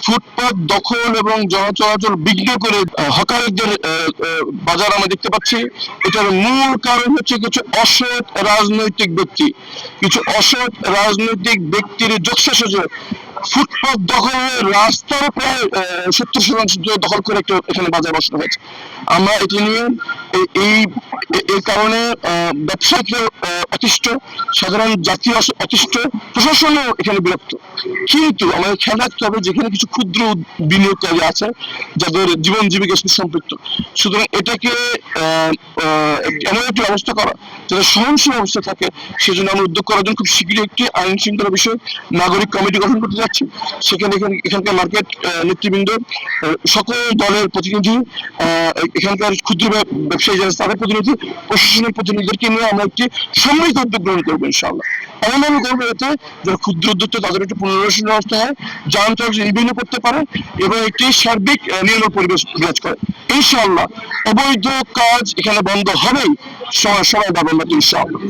ফুটপাত দখল এবং জনচলাচল বিঘ্ন করে হকারদের বাজার আমরা দেখতে পাচ্ছি। এটার মূল কারণ হচ্ছে কিছু অসৎ রাজনৈতিক ব্যক্তির যোগসাজশে ফুটপাত দখল হয়ে রাস্তার প্রায় 70% দখল করে একটা এখানে বাজার বসানো হয়েছে। আমরা এটি নিয়ে এই এই কারণে ব্যবসায়ীরা অতিষ্ঠ, সাধারণ জাতি অতিষ্ঠ, প্রশাসনও এখানে বিরক্ত। কিন্তু আমাদের খেয়াল রাখতে হবে যেখানে কিছু ক্ষুদ্র বিনিয়োগকারী আছে যাদের জীবন জীবিকা সাথে সম্পৃক্ত, সুতরাং এটাকে এমন একটি ব্যবস্থা করা যাতে সহনশীল অবস্থা থাকে, সেজন্য আমরা উদ্যোগ করার জন্য খুব শীঘ্রই একটি আইন শৃঙ্খলা বিষয়ে নাগরিক কমিটি গঠন করতে যাচ্ছি। সেখানে এখানকার মার্কেট নেতৃবৃন্দ, সকল দলের প্রতিনিধি, এখানকার ক্ষুদ্র ব্যবসায়ী যারা তাদের প্রতিনিধি, প্রশাসনের প্রতিনিধিদেরকে নিয়ে আমরা একটি সম্মিলিত উদ্যোগ গ্রহণ করবো ইনশাআল্লাহ। এমনভাবে করবো যাতে যারা ক্ষুদ্র উদ্যোক্তা তাদের একটি পুনর্বাসন ব্যবস্থা হয়, যান চলাচল নির্বিঘ্ন করতে পারে এবং একটি সার্বিক নিরাপদ পরিবেশ বিরাজ করে। ইনশাআল্লাহ অবৈধ কাজ এখানে বন্ধ হবেই, সবাই পাবেন না ইনশাআল্লাহ।